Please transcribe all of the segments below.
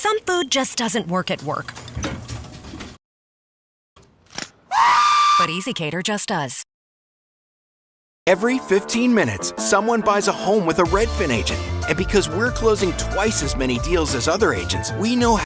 Some food just doesn't work at work. But Easy Cater just does. Every 15 minutes, someone buys a home with a Redfin agent. And because we're closing twice as many deals as other agents, we know how.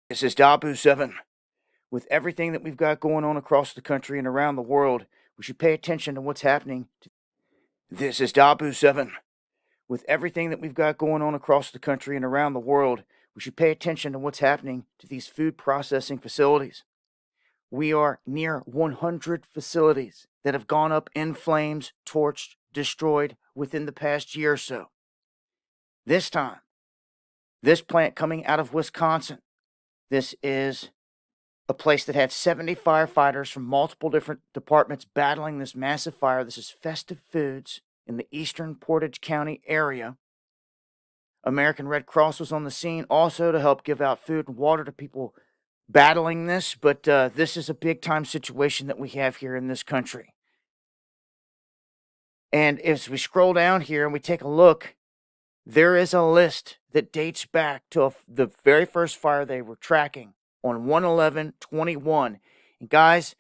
This is Dabu 7. With everything that we've got going on across the country and around the world, we should pay attention to what's happening. This is Dabu 7. With everything that we've got going on across the country and around the world, we should pay attention to what's happening to these food processing facilities. We are near 100 facilities that have gone up in flames, torched, destroyed within the past year or so. This time, this plant coming out of Wisconsin, this is a place that had 70 firefighters from multiple different departments battling this massive fire. This is Festive Foods in the eastern Portage County area. American Red Cross was on the scene also to help give out food and water to people battling this, but this is a big-time situation that we have here in this country. And as we scroll down here and we take a look, there is a list that dates back to the very first fire they were tracking on 1/11/21. And guys,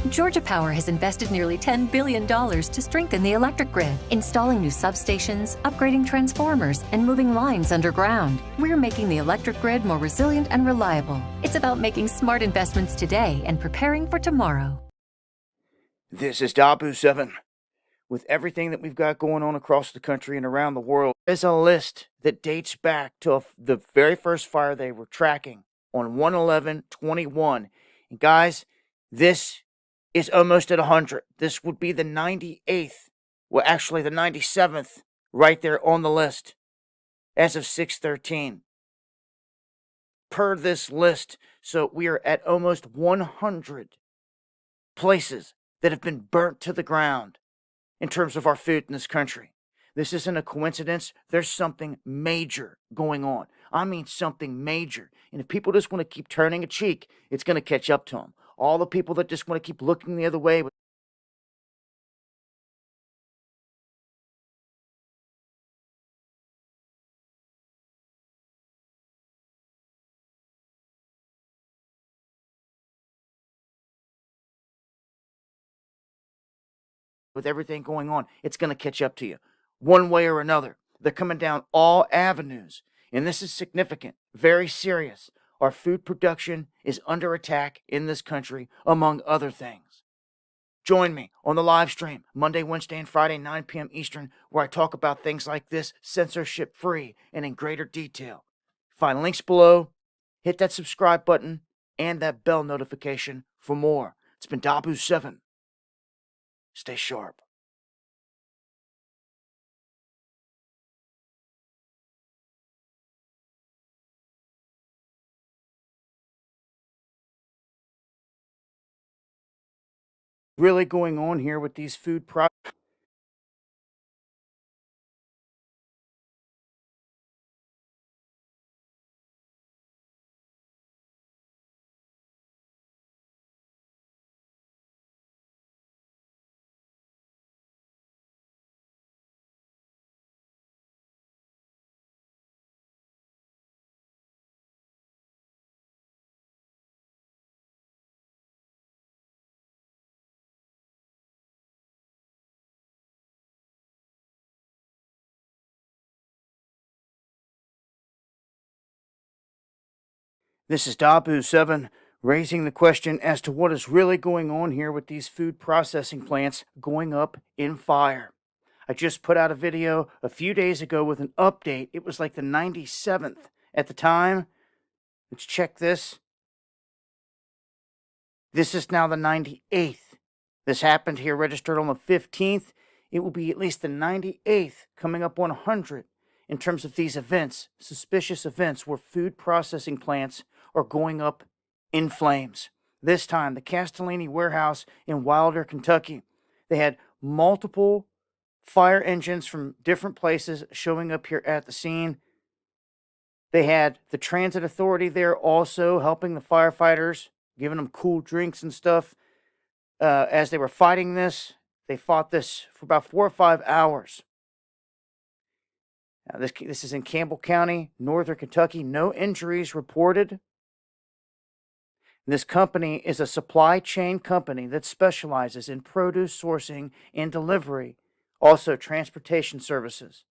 Georgia Power has invested nearly $10 billion to strengthen the electric grid, installing new substations, upgrading transformers, and moving lines underground. We're making the electric grid more resilient and reliable. It's about making smart investments today and preparing for tomorrow. This is Dabu 7. With everything that we've got going on across the country and around the world, there's a list that dates back to the very first fire they were tracking on 1/11/21. And guys, this is almost at 100. This would be the 98th, well, actually the 97th, right there on the list as of 6/13. Per this list, so we are at almost 100 places that have been burnt to the ground in terms of our food in this country. This isn't a coincidence. There's something major going on. I mean something major. And if people just want to keep turning a cheek, it's going to catch up to them. All the people that just want to keep looking the other way with everything going on, it's going to catch up to you one way or another. They're coming down all avenues. And this is significant, very serious. Our food production is under attack in this country, among other things. Join me on the live stream Monday, Wednesday, and Friday, 9 p.m. Eastern, where I talk about things like this, censorship free and in greater detail. Find links below, hit that subscribe button, and that bell notification for more. It's been Dabu 7. Stay sharp. Really going on here with these food products? This is Dabu 7 raising the question as to what is really going on here with these food processing plants going up in fire. I just put out a video a few days ago with an update. It was like the 97th at the time. Let's check this. This is now the 98th. This happened here, registered on the 15th. It will be at least the 98th, coming up 100 in terms of these events, suspicious events where food processing plants are going up in flames. This time, the Castellini warehouse in Wilder, Kentucky. They had multiple fire engines from different places showing up here at the scene. They had the transit authority there also helping the firefighters, giving them cool drinks and stuff. As they were fighting this, they fought this for about 4 or 5 hours. Now, this is in Campbell County, northern Kentucky. No injuries reported. This company is a supply chain company that specializes in produce sourcing and delivery, also transportation services.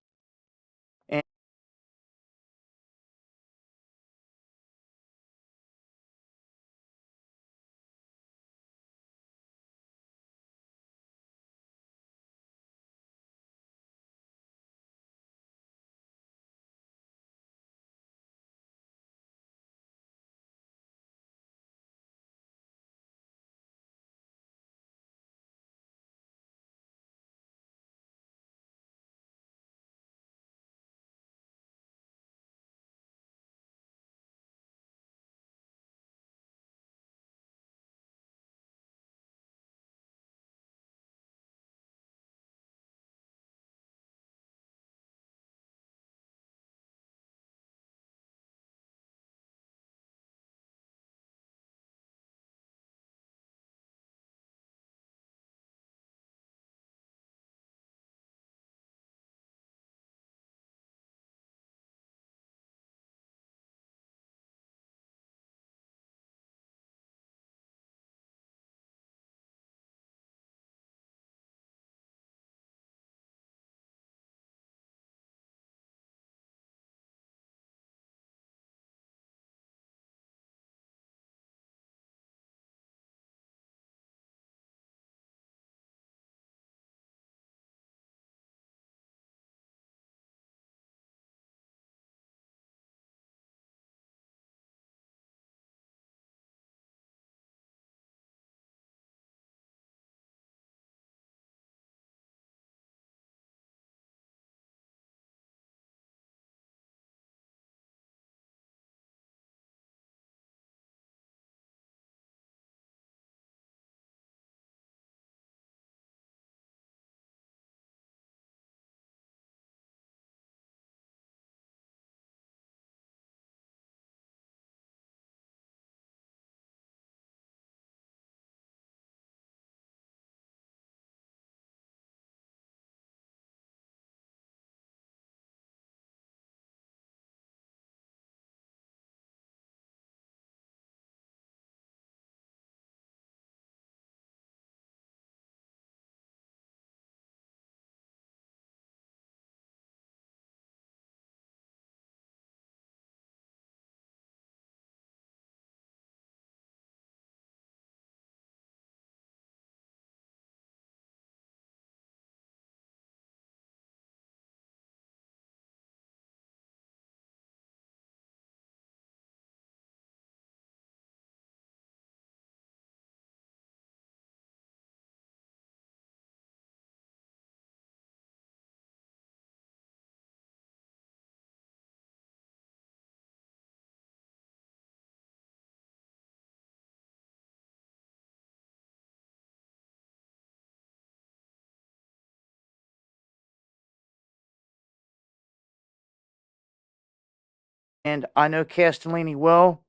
And I know Castellini well.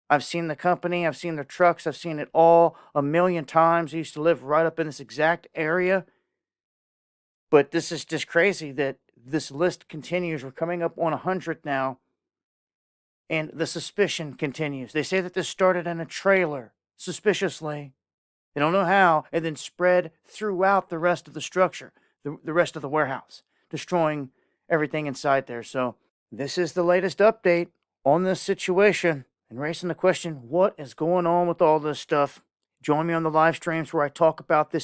I've seen the company, I've seen their trucks, I've seen it all a million times. I used to live right up in this exact area. But this is just crazy that this list continues. We're coming up on 100 now, and the suspicion continues. They say that this started in a trailer, suspiciously. They don't know how, and then spread throughout the rest of the structure, the rest of the warehouse, destroying everything inside there. So, this is the latest update on this situation and raising the question, what is going on with all this stuff? Join me on the live streams where I talk about this.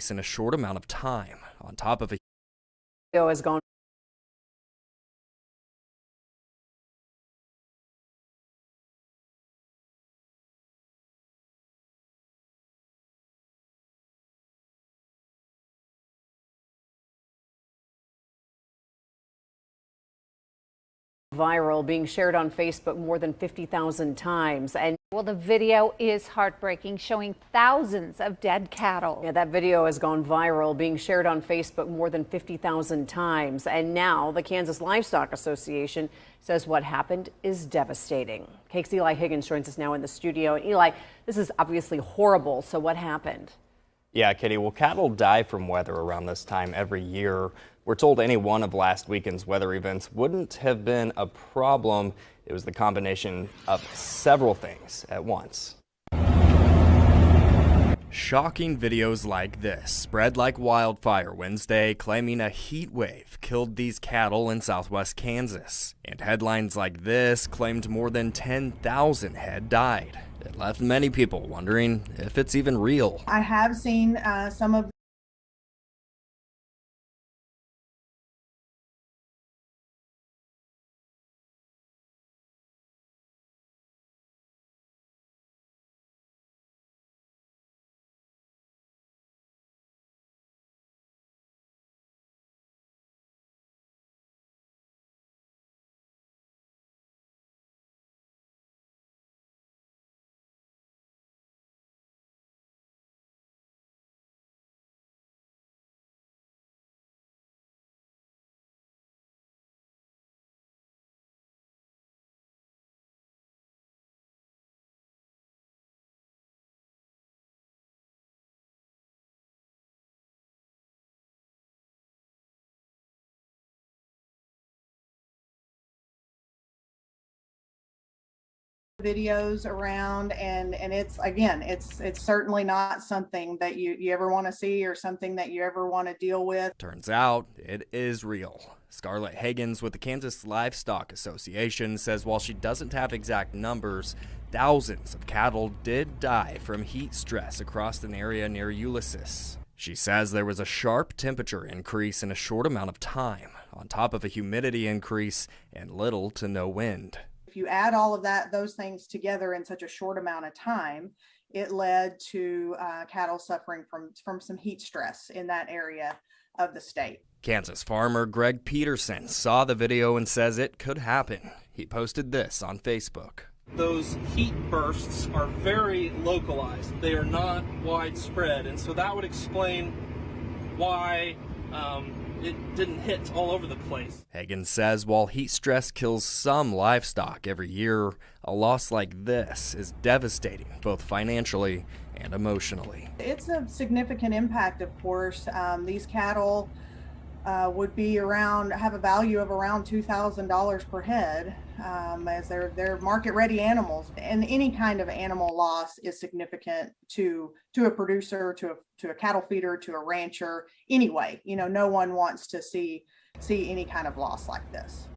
In a short amount of time, on top of a has gone viral, being shared on Facebook more than 50,000 times. And well, the video is heartbreaking, showing thousands of dead cattle. yeah, that video has gone viral, being shared on Facebook more than 50,000 times. And now the Kansas Livestock Association says what happened is devastating. KX's Eli Higgins joins us now in the studio. And Eli, this is obviously horrible. So what happened? Yeah, Kitty. Well, cattle die from weather around this time every year. We're told any one of last weekend's weather events wouldn't have been a problem. It was the combination of several things at once. Shocking videos like this spread like wildfire Wednesday, claiming a heat wave killed these cattle in southwest Kansas. And headlines like this claimed more than 10,000 head died. It left many people wondering if it's even real. I have seen some of videos around, and it's, again, it's certainly not something that you ever want to see or something that you ever want to deal with. Turns out it is real. Scarlett Higgins with the Kansas Livestock Association says while she doesn't have exact numbers, thousands of cattle did die from heat stress across an area near Ulysses. She says there was a sharp temperature increase in a short amount of time, on top of a humidity increase and little to no wind. If you add all of those things together in such a short amount of time, it led to cattle suffering from some heat stress in that area of the state. Kansas farmer Greg Peterson saw the video and says it could happen. He posted this on Facebook. Those heat bursts are very localized. They are not widespread, and so that would explain why it didn't hit all over the place. Higgins says while heat stress kills some livestock every year, a loss like this is devastating, both financially and emotionally. It's a significant impact, of course. These cattle would have a value of around $2,000 per head, as they're market-ready animals. And any kind of animal loss is significant to a producer, to a cattle feeder, to a rancher. Anyway, no one wants to see any kind of loss like this.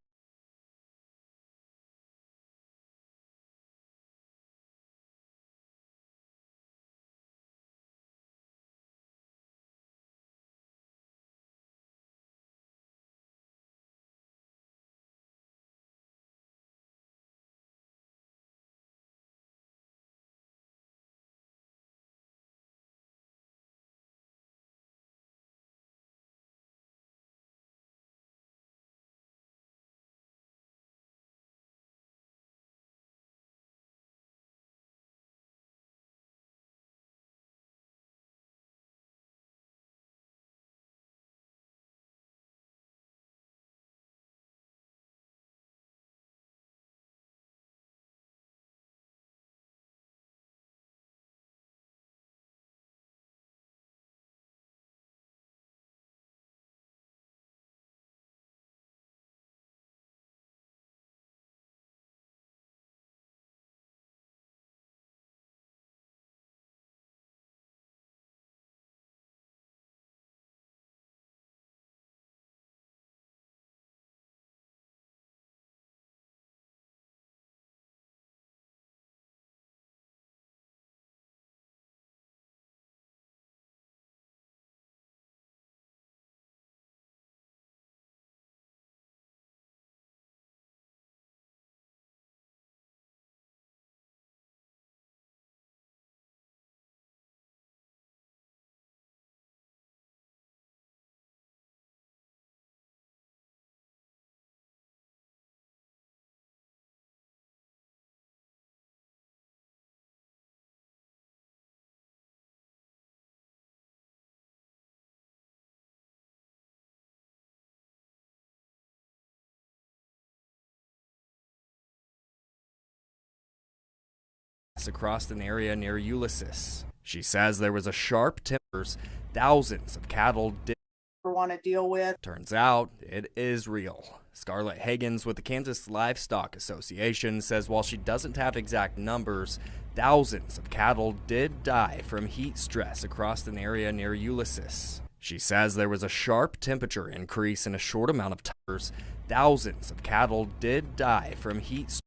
Across an area near Ulysses. She says there was a sharp temperature, thousands of cattle did want to deal with. Turns out it is real. Scarlett Higgins with the Kansas Livestock Association says while she doesn't have exact numbers, thousands of cattle did die from heat stress across an area near Ulysses. She says there was a sharp temperature increase in a short amount of time. Thousands of cattle did die from heat stress.